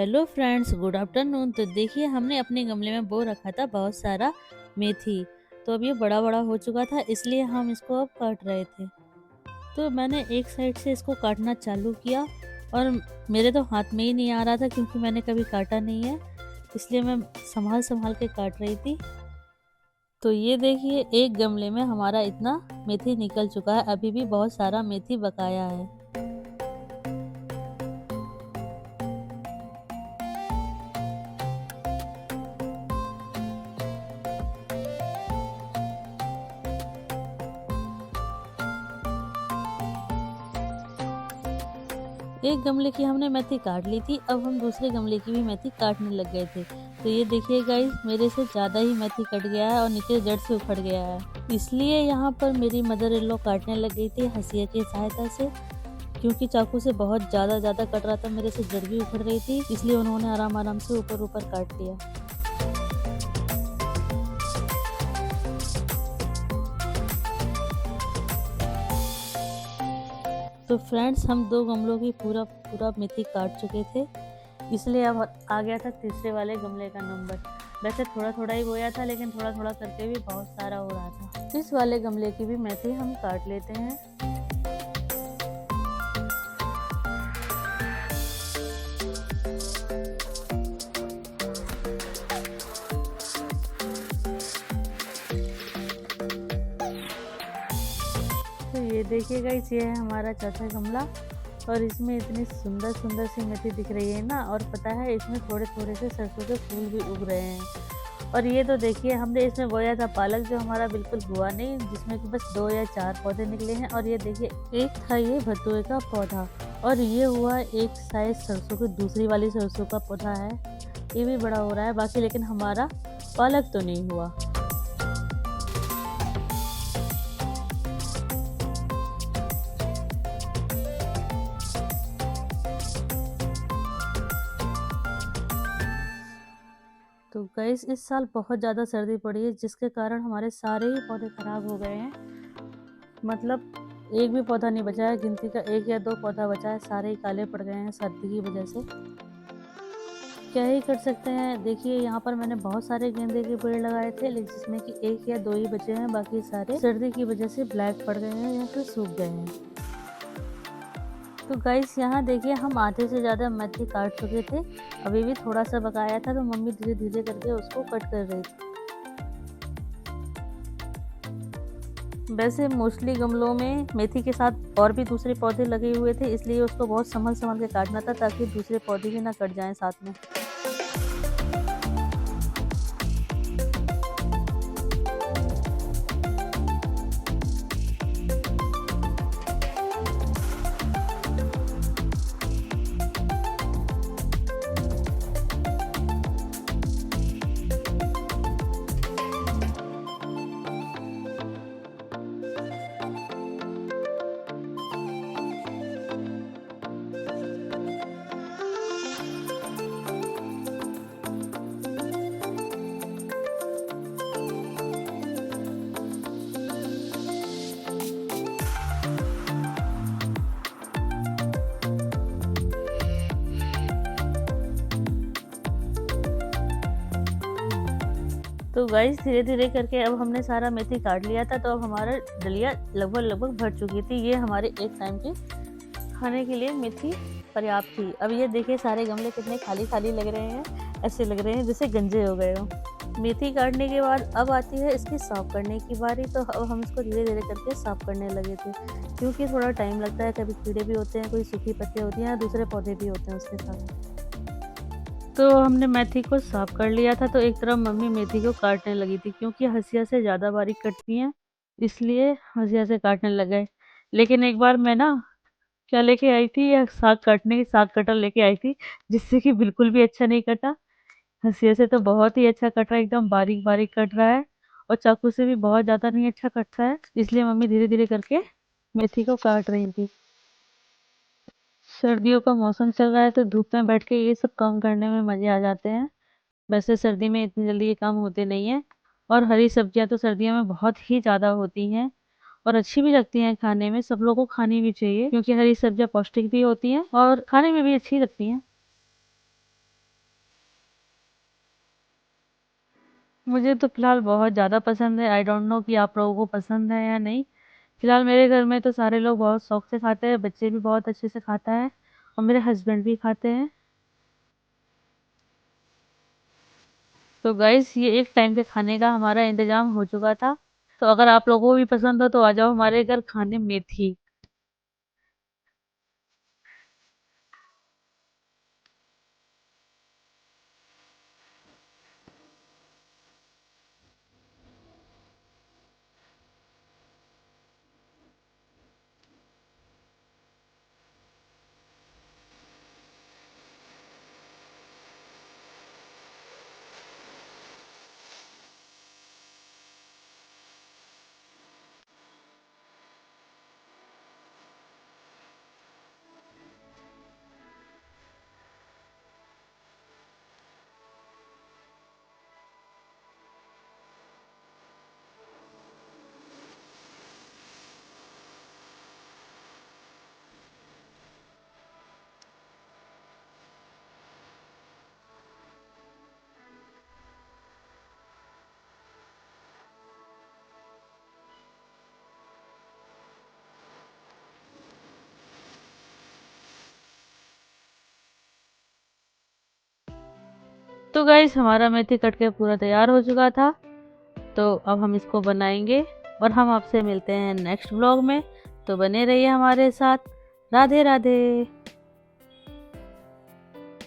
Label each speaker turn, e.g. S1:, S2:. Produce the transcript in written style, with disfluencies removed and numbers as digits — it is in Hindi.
S1: Hello friends, good afternoon. तो देखिए, हमने अपने गमले में बो रखा था बहुत सारा मेथी। तो अब ये बड़ा बड़ा हो चुका था, इसलिए हम इसको अब काट रहे थे। तो मैंने एक साइड से इसको काटना चालू किया और मेरे तो हाथ में ही नहीं आ रहा था, क्योंकि मैंने कभी काटा नहीं है, इसलिए मैं संभाल संभाल के काट रही थी। तो ये देखिए, एक गमले में हमारा इतना मेथी निकल चुका है। अभी भी बहुत सारा मेथी बकाया है। एक गमले की हमने मेथी काट ली थी, अब हम दूसरे गमले की भी मेथी काटने लग गए थे। तो ये देखिए गाइस, मेरे से ज़्यादा ही मेथी कट गया है और नीचे जड़ से उखड़ गया है। इसलिए यहाँ पर मेरी मदर इन लॉ काटने लग गई थी हंसिया की सहायता से, क्योंकि चाकू से बहुत ज़्यादा कट रहा था, मेरे से जड़ भी उखड़ रही थी, इसलिए उन्होंने आराम आराम से ऊपर ऊपर काट लिया। तो फ्रेंड्स, हम दो गमलों की पूरा पूरा मेथी काट चुके थे, इसलिए अब आ गया था तीसरे वाले गमले का नंबर। वैसे थोड़ा थोड़ा ही बोया था, लेकिन थोड़ा थोड़ा करके भी बहुत सारा हो रहा था। इस वाले गमले की भी मेथी हम काट लेते हैं। तो ये देखिएगा, ये है हमारा चौथा गमला और इसमें इतनी सुंदर सुंदर सी मेथी दिख रही है ना। और पता है, इसमें थोड़े थोड़े से सरसों के फूल भी उग रहे हैं। और ये तो देखिए, हमने इसमें बोया था पालक, जो हमारा बिल्कुल हुआ नहीं, जिसमें कि बस 2 या 4 पौधे निकले हैं। और ये देखिए, एक था ये भतुए का पौधा, और ये हुआ एक शायद सरसों की दूसरी वाली सरसों का पौधा है, ये भी बड़ा हो रहा है बाकी, लेकिन हमारा पालक तो नहीं हुआ। तो गाइस, इस साल बहुत ज़्यादा सर्दी पड़ी है, जिसके कारण हमारे सारे ही पौधे खराब हो गए हैं। मतलब एक भी पौधा नहीं बचा है, गिनती का 1 या 2 पौधा बचा है, सारे ही काले पड़ गए हैं सर्दी की वजह से। क्या ही कर सकते हैं। देखिए, यहाँ पर मैंने बहुत सारे गेंदे के पेड़ लगाए थे, लेकिन जिसमें कि 1 या 2 ही बचे हैं, बाकी सारे सर्दी की वजह से ब्लैक पड़ गए हैं या फिर सूख गए हैं। तो गाइस, यहाँ देखिए, हम आधे से ज़्यादा मेथी काट चुके थे, अभी भी थोड़ा सा बकाया था, तो मम्मी धीरे धीरे करके उसको कट कर रही थी। वैसे मोस्टली गमलों में मेथी के साथ और भी दूसरे पौधे लगे हुए थे, इसलिए उसको बहुत संभल संभल के काटना था, ताकि दूसरे पौधे भी ना कट जाएं साथ में। तो गाइस, धीरे धीरे करके अब हमने सारा मेथी काट लिया था, तो अब हमारा डलिया लगभग भर चुकी थी। ये हमारे एक टाइम के खाने के लिए मेथी पर्याप्त थी। अब ये देखिए, सारे गमले कितने खाली खाली लग रहे हैं, ऐसे लग रहे हैं जैसे गंजे हो गए हो। मेथी काटने के बाद अब आती है इसकी साफ करने की बारी। तो अब हम इसको धीरे धीरे करके साफ करने लगे थे, क्योंकि थोड़ा टाइम लगता है, कभी कीड़े भी होते हैं, कोई सूखी पत्तियाँ होती हैं, दूसरे पौधे भी होते हैं उसके साथ। तो हमने मेथी को साफ कर लिया था, तो एक तरफ मम्मी मेथी को काटने लगी थी, क्योंकि हंसिया से ज़्यादा बारीक कटती हैं, इसलिए हंसिया से काटने लग गए। लेकिन एक बार मैं ना क्या लेके आई थी, या साग काटने की साग कटर लेके आई थी, जिससे कि बिल्कुल भी अच्छा नहीं कटा। हंसिया से तो बहुत ही अच्छा कट रहा है, एकदम बारीक बारीक कट रहा है, और चाकू से भी बहुत ज़्यादा नहीं अच्छा कटता है, इसलिए मम्मी धीरे धीरे करके मेथी को काट रही थी। सर्दियों का मौसम चल रहा है, तो धूप में बैठ के ये सब काम करने में मज़े आ जाते हैं। वैसे सर्दी में इतनी जल्दी ये काम होते नहीं हैं, और हरी सब्जियां तो सर्दियों में बहुत ही ज़्यादा होती हैं और अच्छी भी लगती हैं खाने में। सब लोगों को खानी भी चाहिए, क्योंकि हरी सब्जियां पौष्टिक भी होती हैं और खाने में भी अच्छी लगती हैं। मुझे तो फ़िलहाल बहुत ज़्यादा पसंद है, आई डोंट नो कि आप लोगों को पसंद है या नहीं। फ़िलहाल मेरे घर में तो सारे लोग बहुत शौक से खाते हैं, बच्चे भी बहुत अच्छे से खाता है और मेरे हस्बैंड भी खाते हैं। तो गाइस ये एक टाइम के खाने का हमारा इंतज़ाम हो चुका था। तो अगर आप लोगों को भी पसंद हो तो आ जाओ हमारे घर खाने मेथी। तो गाइस हमारा मेथी कट के पूरा तैयार हो चुका था। तो अब हम इसको बनाएंगे और हम आपसे मिलते हैं नेक्स्ट व्लॉग में। तो बने रहिए हमारे साथ। राधे राधे।